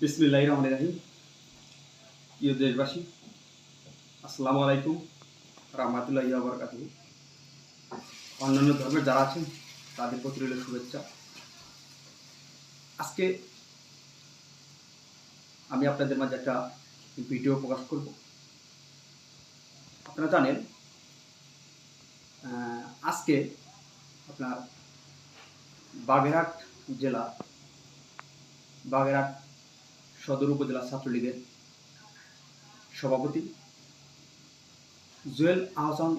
বিসমিল্লাহির রহমানির রহিম। প্রিয় দেশবাসী, আসসালামু আলাইকুম রাহমাতুল্লাহি ওয়া বারাকাতুহু। অন্যান্য ধর্মের যারা আছেন তাদের প্রতি রইল শুভেচ্ছা। আজকে আমি আপনাদের মাঝে একটা ভিডিও প্রকাশ করব। আপনারা জানেন আজকে আপনার বাগেরহাট জেলা বাগেরহাট সদর উপজেলা ছাত্রলীগের সভাপতি জুয়েল আহসান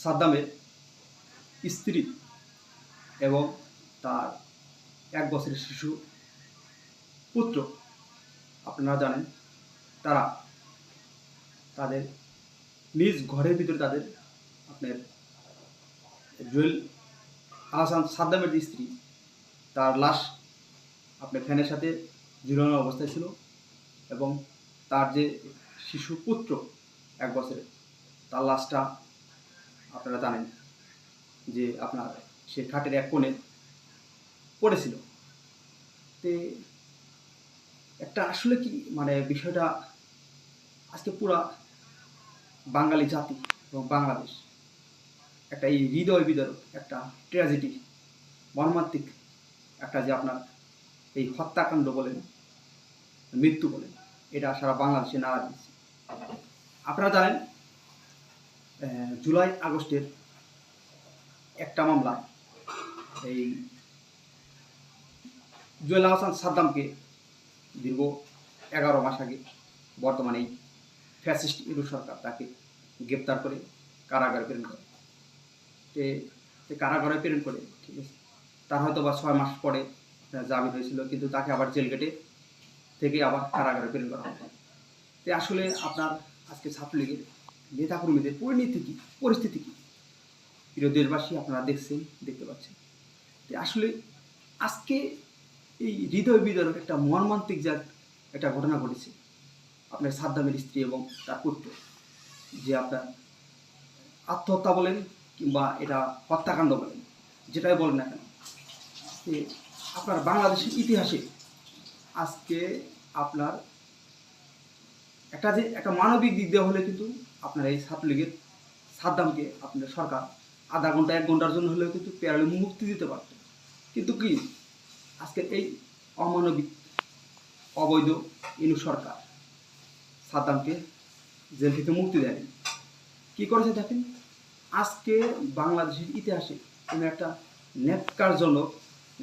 সাদ্দামের স্ত্রী এবং তার 1 বছরের শিশু পুত্র, আপনারা জানেন তারা তাদের নিজ ঘরের ভিতরে তাদের আপনার জুয়েল আহসান সাদ্দামের স্ত্রী তার লাশ আপনার ফ্যানের সাথে ঝুলানো অবস্থায় ছিল এবং তার যে শিশু পুত্র 1 বছরের, তার লাশটা আপনারা জানেন যে আপনার সে খাটের এক কোণে পড়েছিল। তে একটা আসলে কি মানে বিষয়টা আজকে পুরা বাঙালি জাতি এবং বাংলাদেশ একটা এই হৃদয় বিদারক একটা ট্র্যাজেডি, মর্মান্তিক একটা যে আপনার এই হত্যাকাণ্ড বলেন, মৃত্যু বলেন, এটা সারা বাংলাদেশে নাড়া দিচ্ছে। আপনারা জানেন জুলাই আগস্টের একটা মামলা এই জুয়েল আহসান সাদ্দামকে দীর্ঘ 11 মাস আগে বর্তমানে এই ফ্যাসিস্ট ইউনূস সরকার তাকে গ্রেপ্তার করে কারাগারে প্রেরণ করে। কারাগারে প্রেরণ করে, ঠিক আছে, তার হয়তো বা 6 মাস পরে জামিন হয়েছিল, কিন্তু তাকে আবার জেল গেটে থেকে আবার কারাগারে প্রেরণ করা হয়। আসলে আপনার আজকে ছাত্রলীগের নেতাকর্মীদের পরিস্থিতি কি প্রিয় দেশবাসী আপনারা দেখতে পাচ্ছেন। আসলে আজকে এই হৃদয় বিদারক একটা মর্মান্তিক যা একটা ঘটনা ঘটেছে আপনার সাদ্দামের স্ত্রী এবং তার পুত্র, যে আপনার আত্মহত্যা বলেন কিংবা এটা হত্যাকাণ্ড বলেন, যেটাই বলেন না কেন, আপনার বাংলাদেশের ইতিহাসে আজকে আপনার একটা মানবিক দিক দেওয়া হলে কিন্তু আপনার এই ছাত্রলীগের সাদ্দামকে আপনার সরকার আধা ঘন্টা 1 ঘন্টার জন্য হলেও কিন্তু প্যারালে মুক্তি দিতে পারত। কিন্তু কি আজকে এই অমানবিক অবৈধ ইউনূস সরকার সাদ্দামকে জেল থেকে মুক্তি দেয়নি। কি করেছে দেখেন, আজকে বাংলাদেশের ইতিহাসে কোনো একটা ন্যাক্কারজনক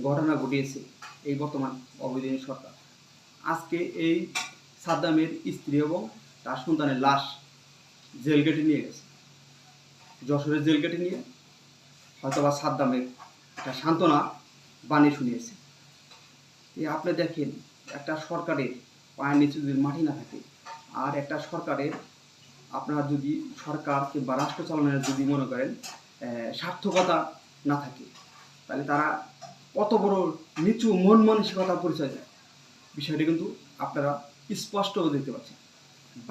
ঘটনা ঘটিয়েছে এই বর্তমান অবৈধ ইউনূস সরকার। আজকে এই সাদ্দামের স্ত্রী এবং তার সন্তানের লাশ জেল গেটে নিয়ে গেছে, যশোরের জেল গেটে নিয়ে হয়তোবা সাদ্দামের একটা সান্ত্বনা বাণী শুনিয়েছে। আপনি দেখেন একটা সরকারের পায়ের নিচে যদি মাটি না থাকে, আর একটা সরকারের আপনার যদি সরকার কিংবা রাষ্ট্র চালনার যদি মনে করেন সার্থকতা না থাকে, তাহলে তারা কত বড় নিচু মন মানসিকতার পরিচয় দেয়। বিষয়টি কিন্তু আপনারা স্পষ্ট দেখতে পাচ্ছেন।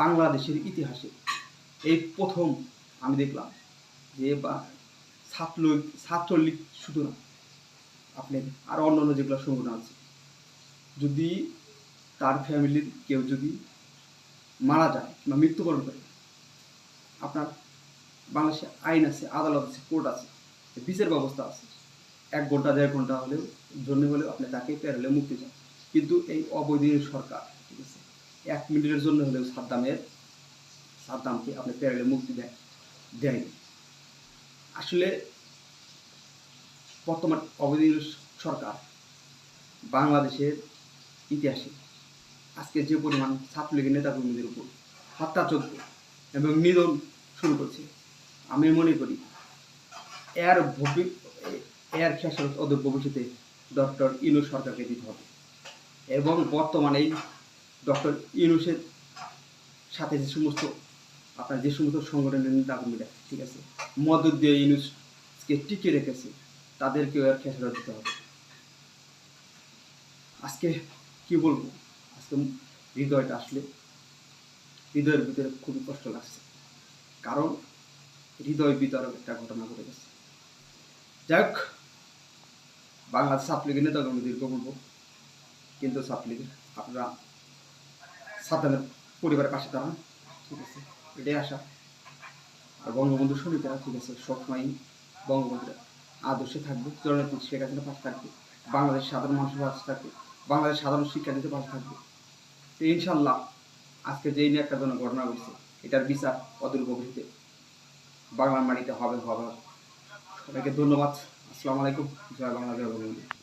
বাংলাদেশের ইতিহাসে এই প্রথম আমি দেখলাম যে ছাত্রলীগ শুধু না, আপনার আরও অন্যান্য যেগুলো সংগঠন আছে, যদি তার ফ্যামিলির কেউ যদি মারা যায় বা মৃত্যুবরণ করে, আপনার বাংলাদেশে আইন আছে, আদালত আছে, কোর্ট আছে, বিচার ব্যবস্থা আছে, 1 ঘন্টা 1.5 ঘন্টা হলেও আপনি তাকে প্যারোলে মুক্তি চান। কিন্তু এই অবৈধ সরকার, ঠিক আছে, 1 মিনিটের জন্য হলেও সাদ্দামকে আপনি প্যারোলে মুক্তি দেয়নি। আসলে বর্তমান অবৈধ সরকার বাংলাদেশের ইতিহাসে আজকে যে পরিমাণ ছাত্রলীগের নেতাকর্মীদের উপর হত্যাযজ্ঞ এবং নিধন শুরু করছে, আমি মনে করি এর খেসারত অদূর ভবিষ্যতে ডক্টর ইউনূস সরকারকে দিতে হবে। এবং বর্তমানে এই ডক্টর ইউনূসের সাথে যে সমস্ত সংগঠনের নেতাকর্মীরা, ঠিক আছে, মদত দিয়ে ইউনূসকে টিকিয়ে রেখেছে, তাদেরকেও এর খেসারত দিতে হবে। আজকে কি বলবো, আজকে হৃদয়ের ভিতরে খুবই কষ্ট লাগছে, কারণ হৃদয় বিদারক একটা ঘটনা ঘটে গেছে। যাই হোক, বাংলাদেশ ছাত্রলীগের নেতাকর্মীদেরকে বলবো কিন্তু ছাত্রলীগের আপনারা সাদ্দামের পরিবারের পাশে দাঁড়ান, ঠিক আছে, এটাই আশা। আর বঙ্গবন্ধু সৈনিকেরা, ঠিক আছে, সবসময় বঙ্গবন্ধুর আদর্শে থাকবে, জননেত্রী শেখ হাসিনার পাশে থাকবে, বাংলাদেশ সাধারণ মানুষের পাশে থাকবে, বাংলাদেশ সাধারণ শিক্ষার্থীদের পাশে থাকবে। তো ইনশাল্লাহ আজকে যেই নিয়ে একটা ঘটনা ঘটছে, এটার বিচার অদূর ভবিষ্যতে বাংলার মাটিতে হবে হবে। সবাইকে ধন্যবাদ। আসসালামু আলাইকুম। জয় বাংলা, জয় বঙ্গবন্ধু।